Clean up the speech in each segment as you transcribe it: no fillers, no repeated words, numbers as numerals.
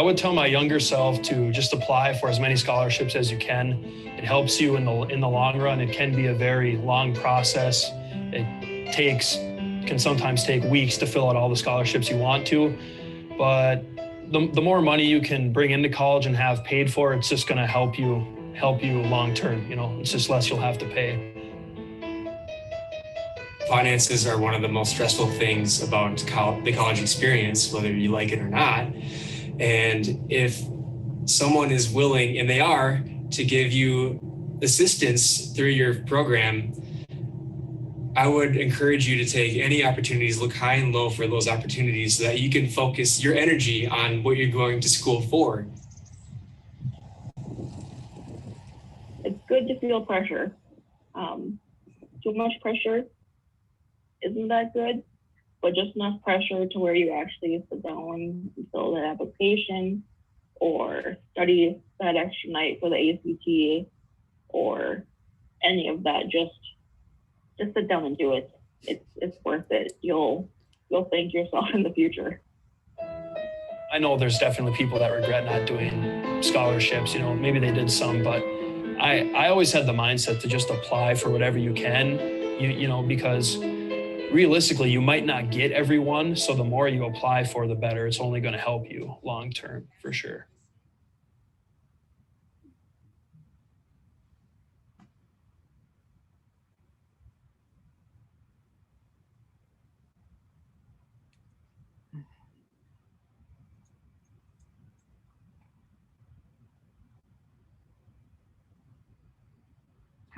would tell my younger self to just apply for as many scholarships as you can. It helps you in the long run. It can be a very long process. It can sometimes take weeks to fill out all the scholarships you want to, but the more money you can bring into college and have paid for, it's just going to help you long term. It's just less you'll have to pay. Finances are one of the most stressful things about the college experience, whether you like it or not. And if someone is willing, and they are, to give you assistance through your program, I would encourage you to take any opportunities, look high and low for those opportunities so that you can focus your energy on what you're going to school for. It's good to feel pressure. Too much pressure isn't that good, but just enough pressure to where you actually sit down and fill that application or study that extra night for the ACT or any of that. Just sit down and do it. It's worth it. You'll thank yourself in the future. I know there's definitely people that regret not doing scholarships. Maybe they did some, but I always had the mindset to just apply for whatever you can, because realistically, you might not get everyone. So the more you apply for, the better. It's only going to help you long term, for sure.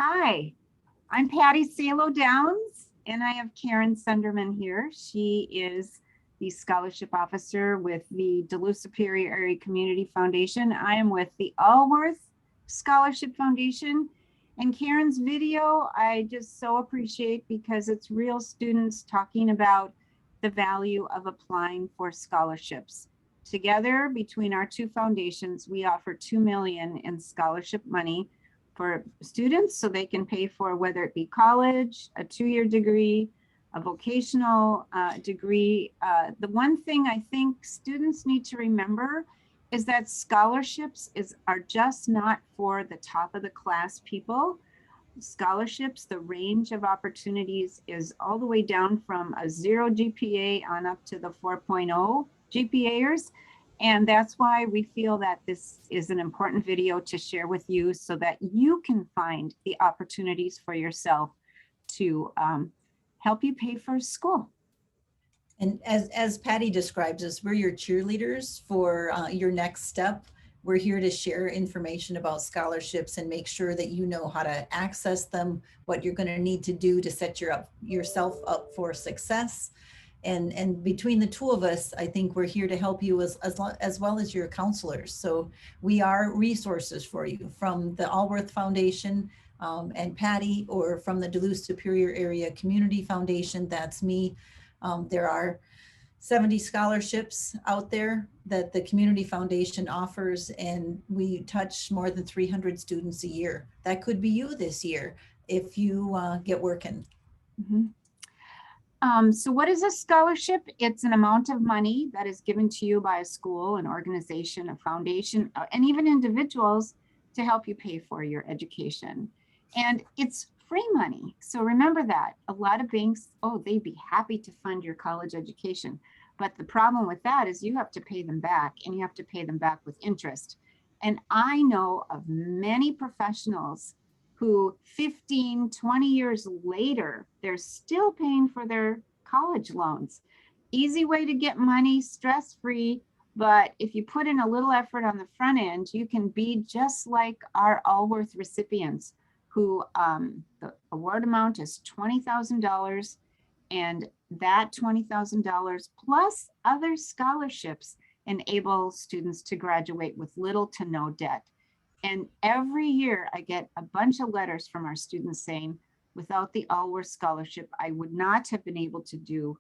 Hi, I'm Patty Salo Downs, and I have Karen Sunderman here. She is the scholarship officer with the Duluth Superior Area Community Foundation. I am with the Alworth Scholarship Foundation. And Karen's video, I just so appreciate because it's real students talking about the value of applying for scholarships. Together, between our two foundations, we offer $2 million in scholarship money for students so they can pay for whether it be college, a 2-year degree, a vocational degree. The one thing I think students need to remember is that scholarships are just not for the top of the class people. Scholarships, the range of opportunities is all the way down from a 0 GPA on up to the 4.0 GPAers. And that's why we feel that this is an important video to share with you so that you can find the opportunities for yourself to help you pay for school. And as Patty describes us, we're your cheerleaders for your next step. We're here to share information about scholarships and make sure that you know how to access them, what you're going to need to do to set yourself up for success. And between the two of us, I think we're here to help you as well as your counselors. So we are resources for you from the Alworth Foundation and Patty, or from the Duluth Superior Area Community Foundation. That's me. There are 70 scholarships out there that the Community Foundation offers, and we touch more than 300 students a year. That could be you this year if you get working. Mm-hmm. So what is a scholarship? It's an amount of money that is given to you by a school, an organization, a foundation, and even individuals to help you pay for your education. And it's free money. So remember that. A lot of banks, they'd be happy to fund your college education. But the problem with that is you have to pay them back, and you have to pay them back with interest. And I know of many professionals who 15, 20 years later, they're still paying for their college loans. Easy way to get money, stress-free, but if you put in a little effort on the front end, you can be just like our Alworth recipients who the award amount is $20,000, and that $20,000 plus other scholarships enable students to graduate with little to no debt. And every year I get a bunch of letters from our students saying, without the Alworth scholarship, I would not have been able to do,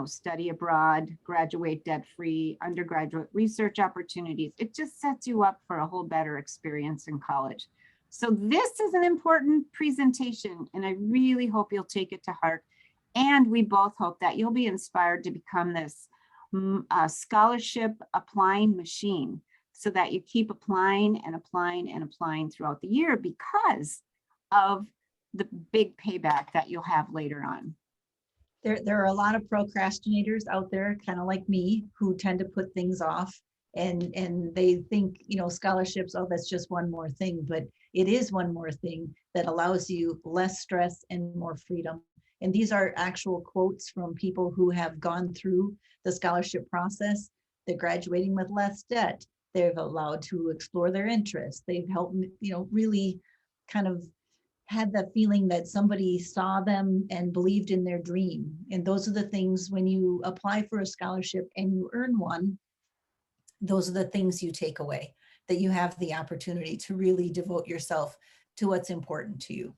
study abroad, graduate debt-free, undergraduate research opportunities. It just sets you up for a whole better experience in college. So this is an important presentation, and I really hope you'll take it to heart. And we both hope that you'll be inspired to become this a scholarship applying machine so that you keep applying and applying and applying throughout the year because of the big payback that you'll have later on. There are a lot of procrastinators out there, kind of like me, who tend to put things off, and they think, you know, scholarships, oh, that's just one more thing, but it is one more thing that allows you less stress and more freedom. And these are actual quotes from people who have gone through the scholarship process. They're graduating with less debt. They've allowed to explore their interests. They've helped, you know, really kind of had that feeling that somebody saw them and believed in their dream. And those are the things, when you apply for a scholarship and you earn one, those are the things you take away, that you have the opportunity to really devote yourself to what's important to you.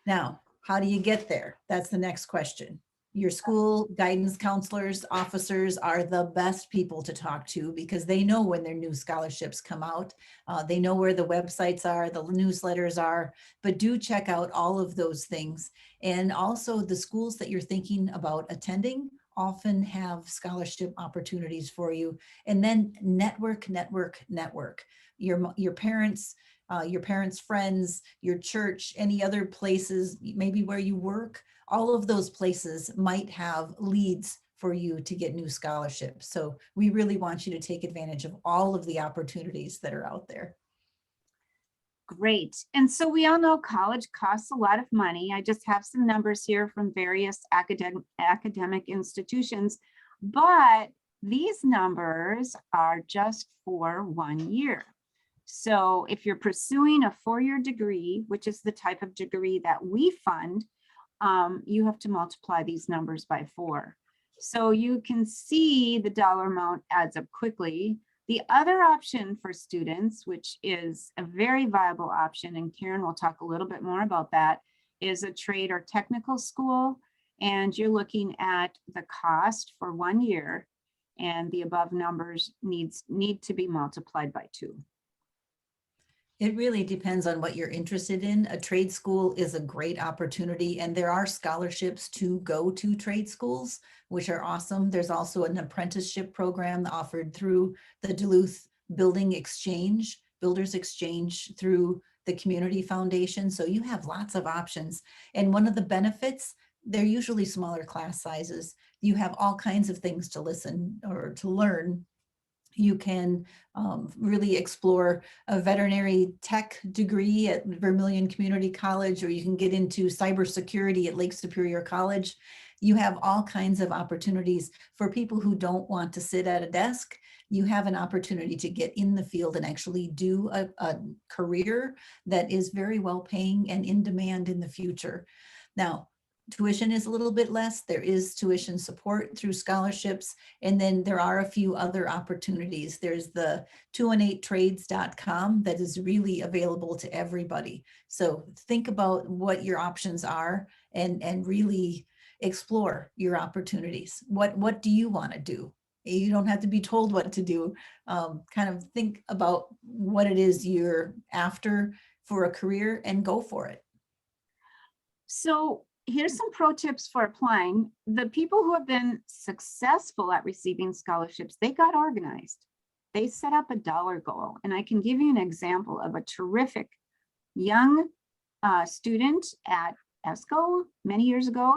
Now, how do you get there? That's the next question. Your school guidance counselors, officers are the best people to talk to because they know when their new scholarships come out. They know where the websites are, the newsletters are, but do check out all of those things. And also the schools that you're thinking about attending often have scholarship opportunities for you. And then network. Your parents' friends, your church, any other places, maybe where you work, all of those places might have leads for you to get new scholarships. So we really want you to take advantage of all of the opportunities that are out there. Great. And so we all know college costs a lot of money. I just have some numbers here from various academic institutions, but these numbers are just for 1 year. So if you're pursuing a 4-year degree, which is the type of degree that we fund, you have to multiply these numbers by 4. So you can see the dollar amount adds up quickly. The other option for students, which is a very viable option, and Karen will talk a little bit more about that, is a trade or technical school. And you're looking at the cost for 1 year, and the above numbers need to be multiplied by 2. It really depends on what you're interested in. A trade school is a great opportunity, and there are scholarships to go to trade schools, which are awesome. There's also an apprenticeship program offered through the Duluth Builders Exchange through the Community Foundation. So you have lots of options. And one of the benefits, they're usually smaller class sizes. You have all kinds of things to listen or to learn. You can really explore a veterinary tech degree at Vermilion Community College, or you can get into cybersecurity at Lake Superior College. You have all kinds of opportunities for people who don't want to sit at a desk. You have an opportunity to get in the field and actually do a career that is very well paying and in demand in the future. Now, tuition is a little bit less. There is tuition support through scholarships. And then there are a few other opportunities. There's the 218trades.com that is really available to everybody. So think about what your options are and really explore your opportunities. What do you want to do? You don't have to be told what to do. Kind of think about what it is you're after for a career and go for it. So here's some pro tips for applying. The people who have been successful at receiving scholarships, they got organized. They set up a dollar goal. And I can give you an example of a terrific young student at ESCO many years ago.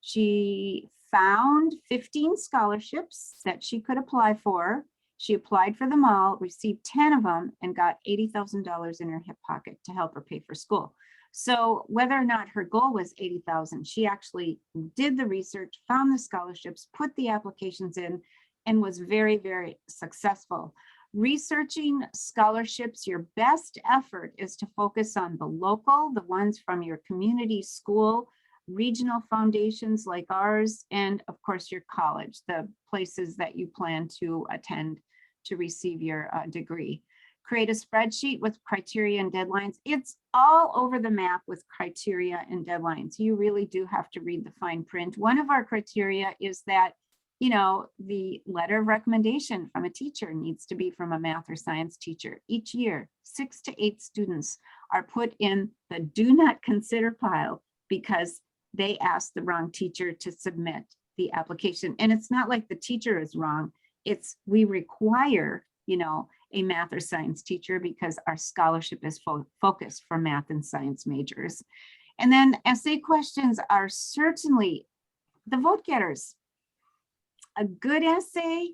She found 15 scholarships that she could apply for. She applied for them all, received 10 of them, and got $80,000 in her hip pocket to help her pay for school. So whether or not her goal was 80,000, she actually did the research, found the scholarships, put the applications in, and was very, very successful. Researching scholarships, your best effort is to focus on the local, the ones from your community school, regional foundations like ours, and of course your college, the places that you plan to attend to receive your degree. Create a spreadsheet with criteria and deadlines. It's all over the map with criteria and deadlines. You really do have to read the fine print. One of our criteria is that, you know, the letter of recommendation from a teacher needs to be from a math or science teacher. Each year, 6 to 8 students are put in the do not consider pile because they asked the wrong teacher to submit the application. And it's not like the teacher is wrong. It's we require, a math or science teacher because our scholarship is focused for math and science majors. And then essay questions are certainly the vote getters. A good essay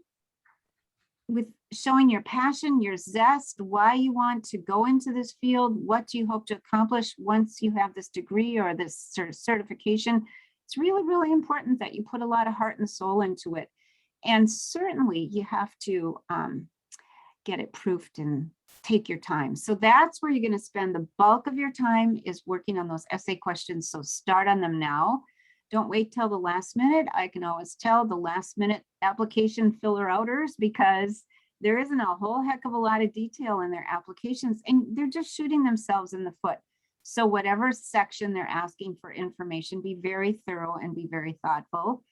with showing your passion, your zest, why you want to go into this field, what do you hope to accomplish once you have this degree or this sort of certification. It's really, really important that you put a lot of heart and soul into it. And certainly you have to get it proofed and take your time. So that's where you're going to spend the bulk of your time, is working on those essay questions. So start on them now. Don't wait till the last minute. I can always tell the last minute application filler outers, because there isn't a whole heck of a lot of detail in their applications and they're just shooting themselves in the foot. So whatever section they're asking for information, be very thorough and be very thoughtful.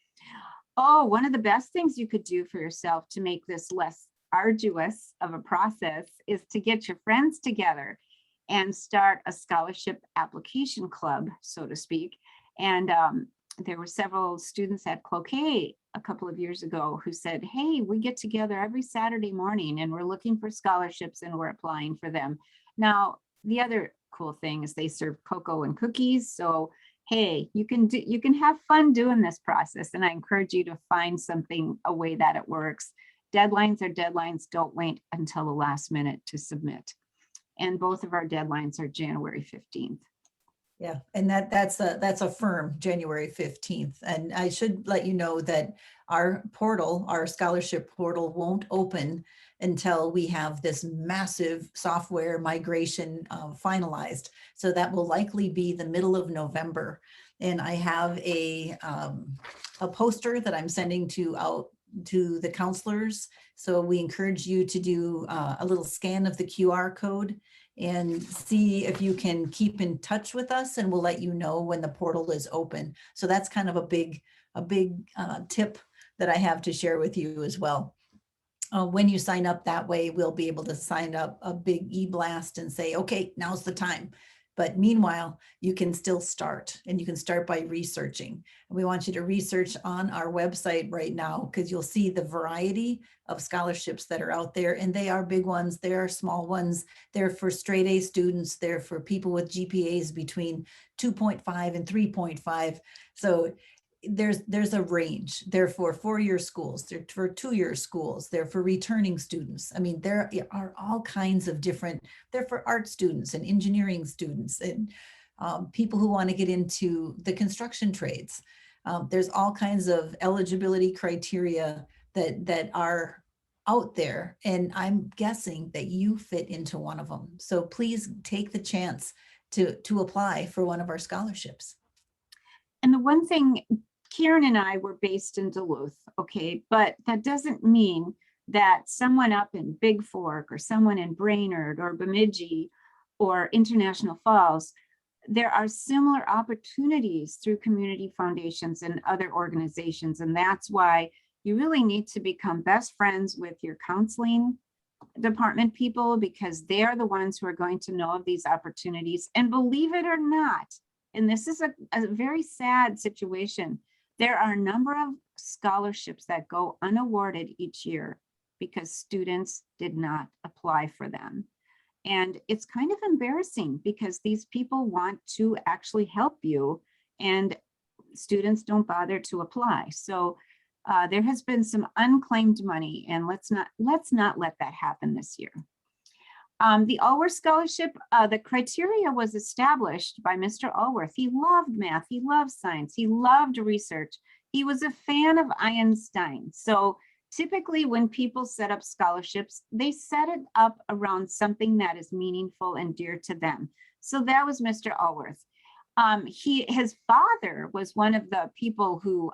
Oh, one of the best things you could do for yourself to make this less arduous of a process is to get your friends together and start a scholarship application club, so to speak. And there were several students at Cloquet a couple of years ago who said, hey, we get together every Saturday morning and we're looking for scholarships and we're applying for them. Now, the other cool thing is they serve cocoa and cookies. So, hey, you can have fun doing this process. And I encourage you to find something, a way that it works. Deadlines are deadlines. Don't wait until the last minute to submit. And both of our deadlines are January 15th. Yeah, and that's a firm January 15th. And I should let you know that our portal, our scholarship portal, won't open until we have this massive software migration finalized. So that will likely be the middle of November. And I have a poster that I'm sending out to the counselors. So we encourage you to do a little scan of the QR code and see if you can keep in touch with us, and we'll let you know when the portal is open. So that's kind of a big tip that I have to share with you as well. When you sign up that way, we'll be able to sign up a big e-blast and say, okay, now's the time. But meanwhile, you can still start, and you can start by researching. And we want you to research on our website right now, because you'll see the variety of scholarships that are out there. And they are big ones, there are small ones. They're for straight A students. They're for people with GPAs between 2.5 and 3.5. So there's a range. They're for 4-year schools, they're for 2-year schools, they're for returning students. I mean, there are all kinds of different, they're for art students and engineering students and people who want to get into the construction trades. There's all kinds of eligibility criteria that are out there, and I'm guessing that you fit into one of them. So please take the chance to apply for one of our scholarships. And the one thing, Karen and I were based in Duluth, okay, but that doesn't mean that someone up in Big Fork or someone in Brainerd or Bemidji or International Falls, there are similar opportunities through community foundations and other organizations. And that's why you really need to become best friends with your counseling department people, because they are the ones who are going to know of these opportunities. And believe it or not, and this is a very sad situation, there are a number of scholarships that go unawarded each year because students did not apply for them. And it's kind of embarrassing because these people want to actually help you and students don't bother to apply. So there has been some unclaimed money, and let's not let that happen this year. The Alworth Scholarship, the criteria was established by Mr. Alworth. He loved math, he loved science, he loved research. He was a fan of Einstein. So typically when people set up scholarships, they set it up around something that is meaningful and dear to them. So that was Mr. Alworth. His father was one of the people who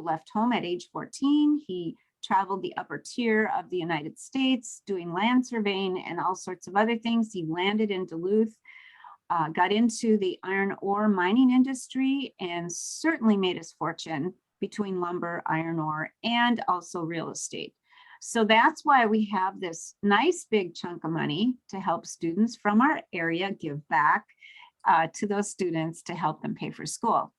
left home at age 14. He traveled the upper tier of the United States doing land surveying and all sorts of other things. He landed in Duluth, got into the iron ore mining industry, and certainly made his fortune between lumber, iron ore, and also real estate. So that's why we have this nice big chunk of money to help students from our area give back to those students to help them pay for school.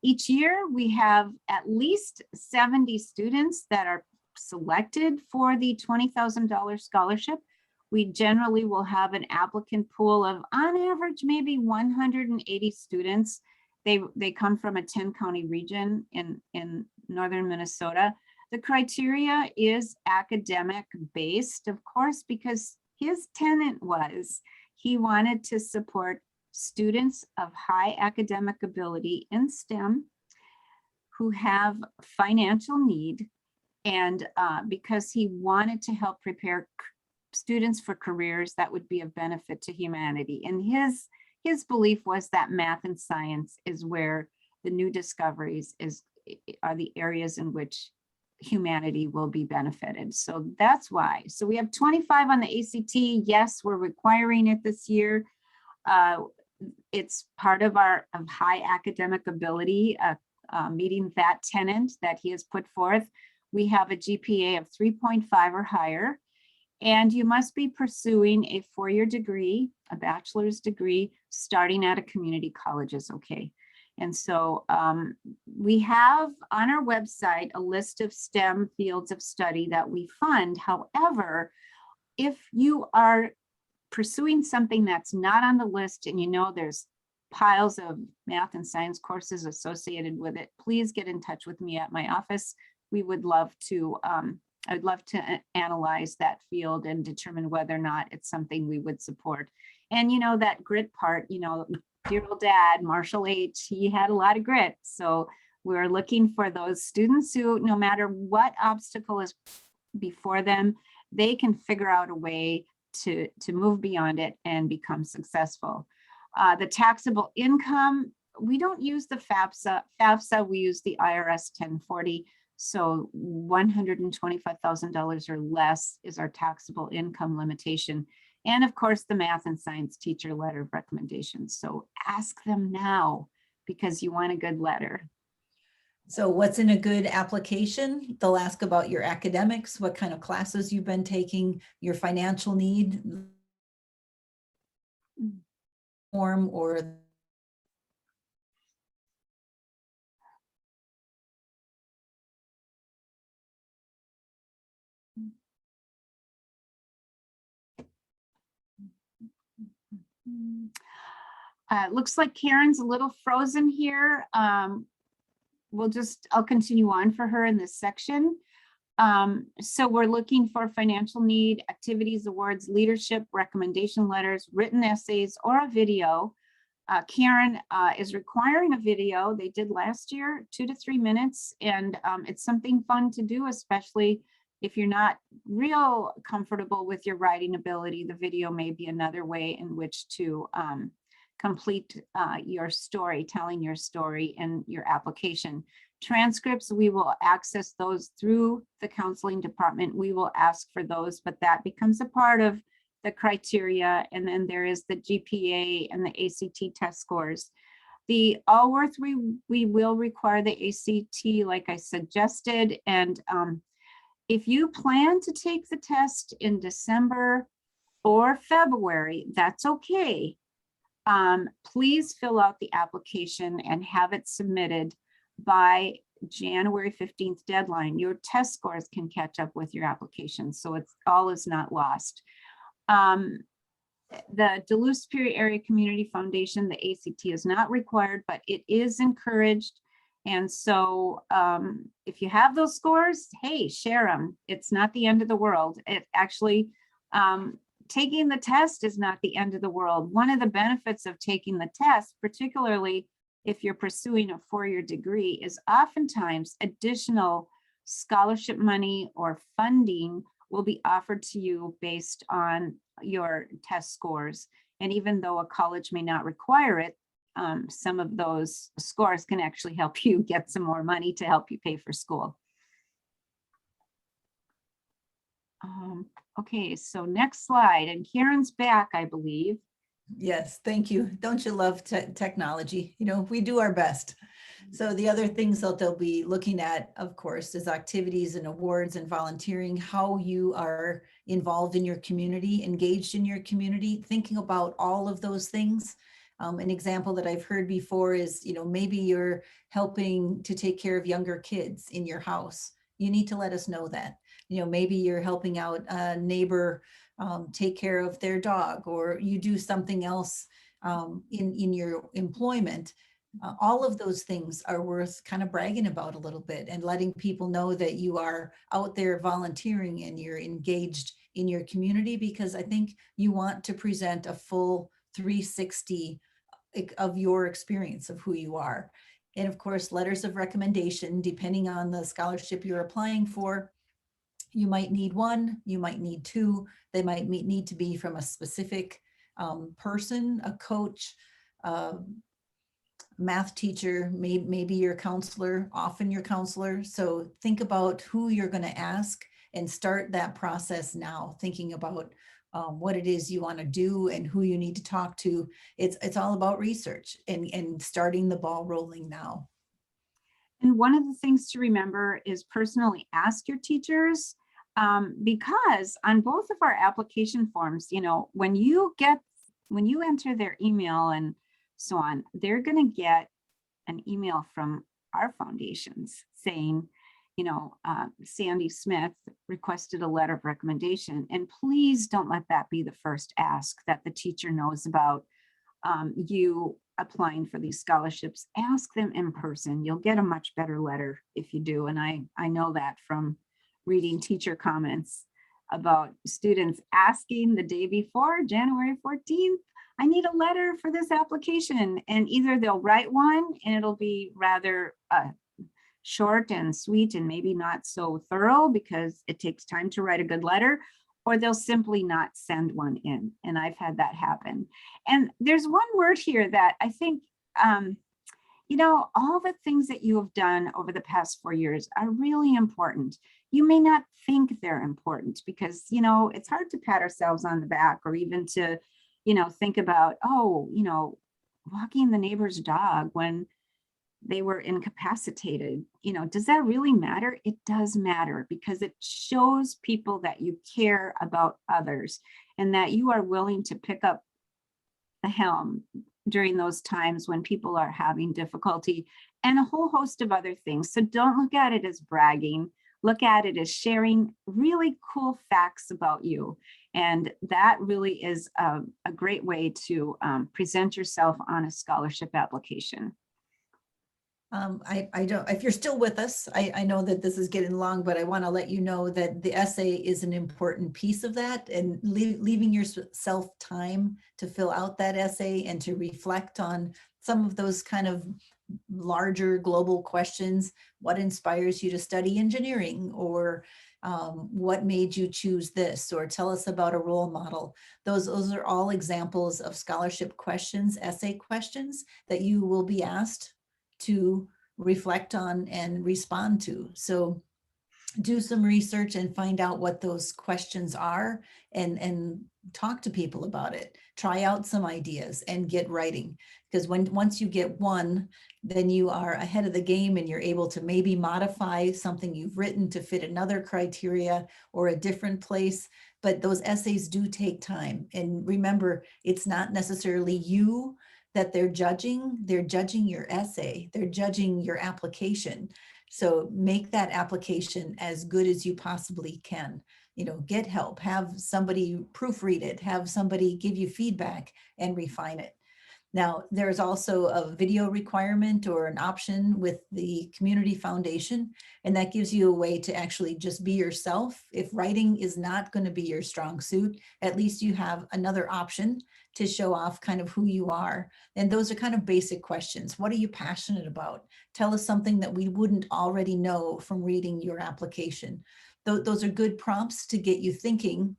Each year we have at least 70 students that are selected for the $20,000 scholarship. We generally will have an applicant pool of, on average, maybe 180 students. They come from a 10-county region in northern Minnesota. The criteria is academic based, of course, because his tenet was he wanted to support students of high academic ability in STEM who have financial need, and because he wanted to help prepare students for careers that would be of benefit to humanity. And his belief was that math and science is where the new discoveries are the areas in which humanity will be benefited. So that's why. So we have 25 on the ACT. Yes, we're requiring it this year. It's part of our high academic ability, meeting that tenet that he has put forth. We have a GPA of 3.5 or higher, and you must be pursuing a four-year degree, a bachelor's degree, starting at a community college is okay. And so we have on our website a list of STEM fields of study that we fund. However, if you are pursuing something that's not on the list and you know there's piles of math and science courses associated with it, please get in touch with me at my office. We would love to, I'd love to analyze that field and determine whether or not it's something we would support. And you know, that grit part, you know, dear old dad, Marshall H., he had a lot of grit. So we're looking for those students who, no matter what obstacle is before them, they can figure out a way to move beyond it and become successful. The taxable income, we don't use the FAFSA, we use the IRS 1040. So $125,000 or less is our taxable income limitation. And of course, the math and science teacher letter of recommendation. So ask them now because you want a good letter. So what's in a good application? They'll ask about your academics, what kind of classes you've been taking, your financial need form, or looks like Karen's a little frozen here. I'll continue on for her in this section. So we're looking for financial need, activities, awards, leadership, recommendation letters, written essays, or a video. Karen is requiring a video. They did last year, 2 to 3 minutes. And it's something fun to do, especially if you're not real comfortable with your writing ability. The video may be another way in which to complete your story, telling your story in your application. Transcripts, we will access those through the counseling department. We will ask for those, but that becomes a part of the criteria. And then there is the GPA and the ACT test scores. The Alworth, we will require the ACT like I suggested. And if you plan to take the test in December or February, that's okay. Please fill out the application and have it submitted by January 15th deadline. Your test scores can catch up with your application, so it's all is not lost. The Duluth Superior Area Community Foundation, the ACT is not required, but it is encouraged. And so if you have those scores, hey, share them. It's not the end of the world. It actually, taking the test is not the end of the world. One of the benefits of taking the test, particularly if you're pursuing a four-year degree, is oftentimes additional scholarship money or funding will be offered to you based on your test scores. And even though a college may not require it, some of those scores can actually help you get some more money to help you pay for school. Okay, so next slide, and Karen's back, I believe. yes, thank you. Don't you love technology? You know, we do our best. So the other things that they'll be looking at, of course, is activities and awards and volunteering, how you are involved in your community, engaged in your community, thinking about all of those things. An example that I've heard before is, maybe you're helping to take care of younger kids in your house. You need to let us know that. Maybe you're helping out a neighbor take care of their dog, or you do something else in your employment. All of those things are worth kind of bragging about a little bit and letting people know that you are out there volunteering and you're engaged in your community, because I think you want to present a full 360 of your experience of who you are. And of course, letters of recommendation, depending on the scholarship you're applying for, you might need one, you might need two. They might need to be from a specific person, a coach, math teacher, maybe your counselor, often your counselor. So think about who you're going to ask and start that process now, thinking about what it is you want to do and who you need to talk to. It's all about research and starting the ball rolling now. And one of the things to remember is personally ask your teachers, because on both of our application forms, when you enter their email and so on, they're going to get an email from our foundations saying, Sandy Smith requested a letter of recommendation. And please don't let that be the first ask that the teacher knows about you applying for these scholarships. Ask them in person. You'll get a much better letter if you do. And I know that from reading teacher comments about students asking the day before, January 14th, I need a letter for this application. And either they'll write one and it'll be rather short and sweet and maybe not so thorough because it takes time to write a good letter, or they'll simply not send one in. And I've had that happen. And there's one word here that I think, all the things that you have done over the past 4 years are really important. You may not think they're important because, it's hard to pat ourselves on the back or even to, think about, walking the neighbor's dog when they were incapacitated. Does that really matter? It does matter because it shows people that you care about others and that you are willing to pick up the helm during those times when people are having difficulty and a whole host of other things. So don't look at it as bragging. Look at it as sharing really cool facts about you. And that really is a great way to present yourself on a scholarship application. I don't, if you're still with us, I know that this is getting long, but I want to let you know that the essay is an important piece of that, and leaving yourself time to fill out that essay and to reflect on some of those kind of larger global questions. What inspires you to study engineering, or what made you choose this, or tell us about a role model. Those are all examples of scholarship questions, essay questions that you will be asked to reflect on and respond to. So do some research and find out what those questions are and talk to people about it. Try out some ideas and get writing, because once you get one, then you are ahead of the game and you're able to maybe modify something you've written to fit another criteria or a different place. But those essays do take time. And remember, it's not necessarily you that they're judging your essay, they're judging your application. So make that application as good as you possibly can. Get help, have somebody proofread it, have somebody give you feedback and refine it. Now, there's also a video requirement or an option with the Community Foundation, and that gives you a way to actually just be yourself. If writing is not going to be your strong suit, at least you have another option to show off kind of who you are. And those are kind of basic questions. What are you passionate about? Tell us something that we wouldn't already know from reading your application. Those are good prompts to get you thinking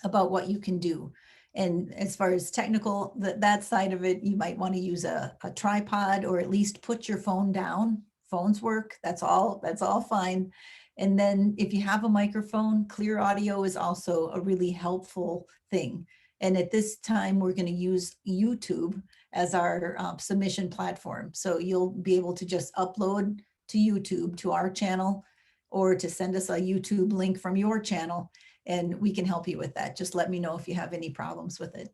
about what you can do. And as far as technical, that side of it, you might want to use a tripod, or at least put your phone down. Phones work, that's all fine. And then if you have a microphone, clear audio is also a really helpful thing. And at this time, we're going to use YouTube as our submission platform. So you'll be able to just upload to YouTube, to our channel, or to send us a YouTube link from your channel, and we can help you with that. Just let me know if you have any problems with it.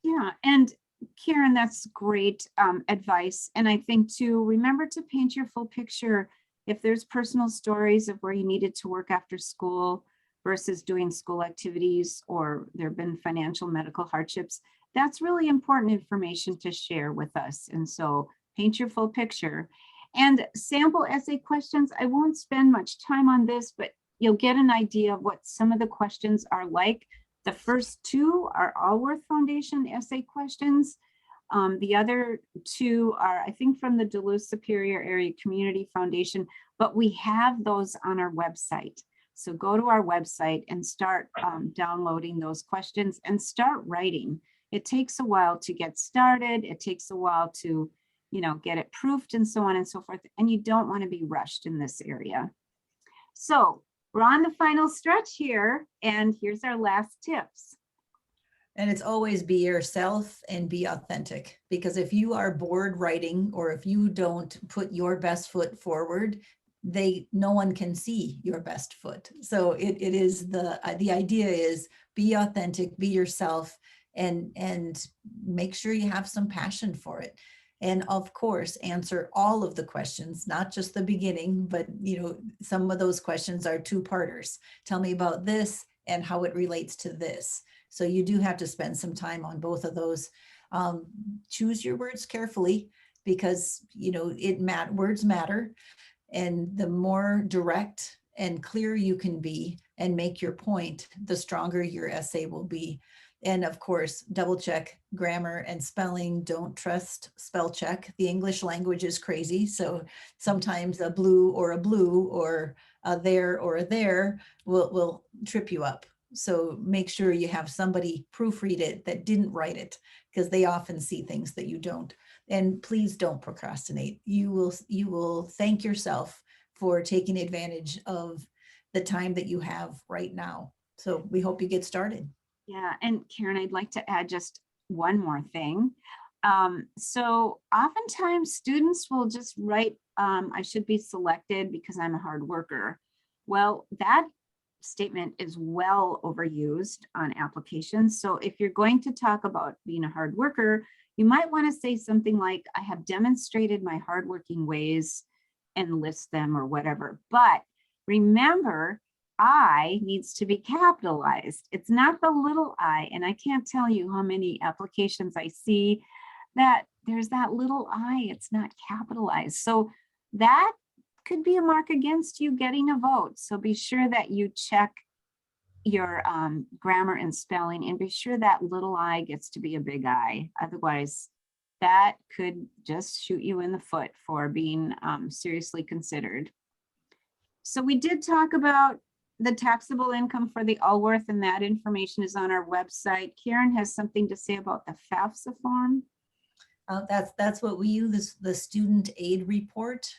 Yeah, and Karen, that's great advice. And I think too, remember to paint your full picture. If there's personal stories of where you needed to work after school versus doing school activities, or there have been financial medical hardships, that's really important information to share with us. And so paint your full picture. And sample essay questions, I won't spend much time on this, but you'll get an idea of what some of the questions are like. The first two are Alworth Foundation essay questions. The other two are, I think, from the Duluth Superior Area Community Foundation, but we have those on our website. So go to our website and start downloading those questions and start writing. It takes a while to get started. It takes a while to, get it proofed and so on and so forth. And you don't want to be rushed in this area. So we're on the final stretch here, and here's our last tips. And it's always be yourself and be authentic, because if you are bored writing, or if you don't put your best foot forward, no one can see your best foot. So it is the idea is be authentic, be yourself, and make sure you have some passion for it. And of course, answer all of the questions, not just the beginning, but some of those questions are two-parters. Tell me about this and how it relates to this. So you do have to spend some time on both of those. Choose your words carefully, because words matter. And the more direct and clear you can be and make your point, the stronger your essay will be. And of course, double check grammar and spelling. Don't trust spell check. The English language is crazy. So sometimes a blue or a there or a there will trip you up. So make sure you have somebody proofread it that didn't write it, because they often see things that you don't. And please don't procrastinate. You will thank yourself for taking advantage of the time that you have right now. So we hope you get started. Yeah, and Karen, I'd like to add just one more thing. So oftentimes students will just write, I should be selected because I'm a hard worker. Well, that statement is well overused on applications. So if you're going to talk about being a hard worker, you might want to say something like, I have demonstrated my hardworking ways, and list them or whatever. But remember, I needs to be capitalized. It's not the little I. And I can't tell you how many applications I see that there's that little I, it's not capitalized. So that could be a mark against you getting a vote. So be sure that you check your grammar and spelling, and be sure that little I gets to be a big I. Otherwise, that could just shoot you in the foot for being seriously considered. So we did talk about the taxable income for the Alworth, and that information is on our website. Karen has something to say about the FAFSA form. That's what we use, the student aid report.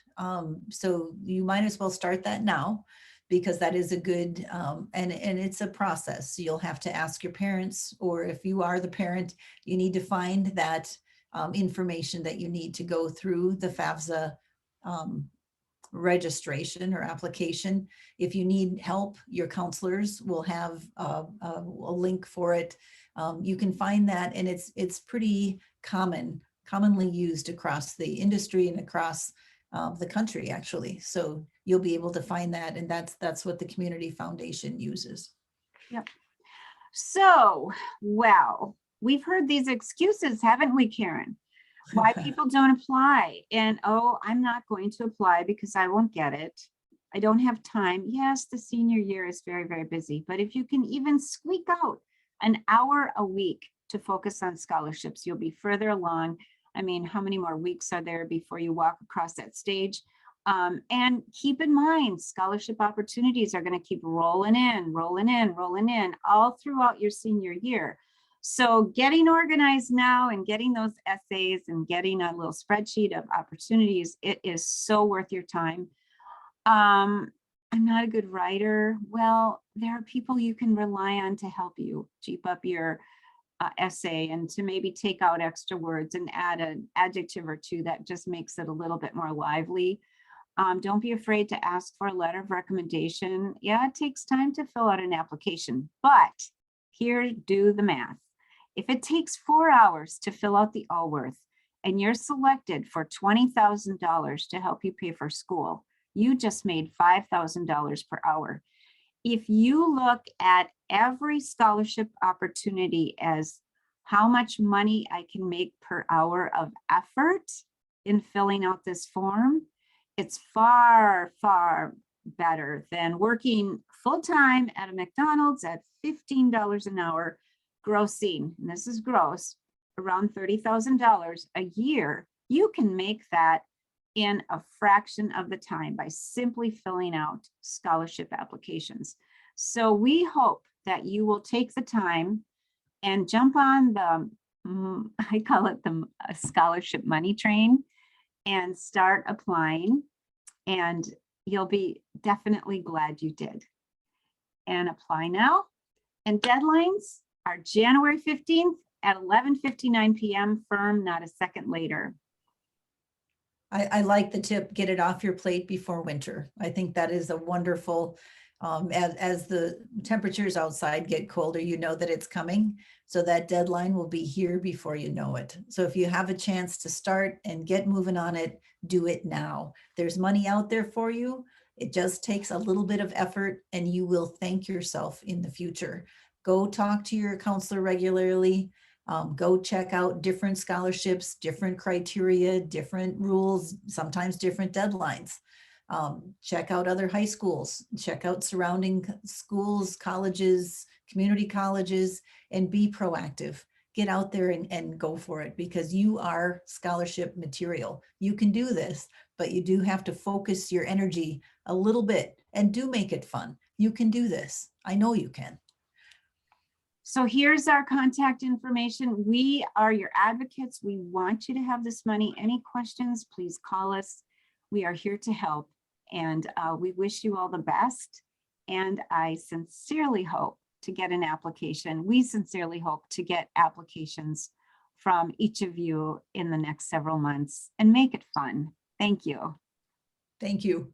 So you might as well start that now, because that is a good, and it's a process. So you'll have to ask your parents, or if you are the parent, you need to find that information that you need to go through the FAFSA registration or application. If you need help, your counselors will have a link for it. You can find that, and it's pretty commonly used across the industry and across the country, actually. So you'll be able to find that, and that's what the Community Foundation uses. Yep. So, well, we've heard these excuses, haven't we, Karen? Why people don't apply. And, oh, I'm not going to apply because I won't get it. I don't have time. Yes, the senior year is very, very busy. But if you can even squeak out an hour a week to focus on scholarships, you'll be further along. I mean, how many more weeks are there before you walk across that stage? And keep in mind, scholarship opportunities are going to keep rolling in all throughout your senior year. So getting organized now and getting those essays and getting a little spreadsheet of opportunities, it is so worth your time. I'm not a good writer. Well, there are people you can rely on to help you jeep up your essay, and to maybe take out extra words and add an adjective or two that just makes it a little bit more lively. Don't be afraid to ask for a letter of recommendation. Yeah, it takes time to fill out an application, but here, do the math. If it takes 4 hours to fill out the Alworth and you're selected for $20,000 to help you pay for school, you just made $5,000 per hour. If you look at every scholarship opportunity as how much money I can make per hour of effort in filling out this form, it's far, far better than working full-time at a McDonald's at $15 an hour, grossing, and this is gross, around $30,000 a year. You can make that in a fraction of the time by simply filling out scholarship applications. So we hope that you will take the time and jump on the, I call it the scholarship money train, and start applying. And you'll be definitely glad you did. And apply now. And deadlines are January 15th at 11:59 p.m. firm, not a second later. I like the tip, get it off your plate before winter. I think that is a wonderful, as the temperatures outside get colder, you know that it's coming. So that deadline will be here before you know it. So if you have a chance to start and get moving on it, do it now. There's money out there for you. It just takes a little bit of effort and you will thank yourself in the future. Go talk to your counselor regularly. Go check out different scholarships, different criteria, different rules, sometimes different deadlines. Check out other high schools, check out surrounding schools, colleges, community colleges, and be proactive. Get out there and go for it because you are scholarship material. You can do this, but you do have to focus your energy a little bit and do make it fun. You can do this. I know you can. So here's our contact information. We are your advocates. We want you to have this money. Any questions, please call us. We are here to help. And we wish you all the best. And I sincerely hope to get an application. We sincerely hope to get applications from each of you in the next several months and make it fun. Thank you. Thank you.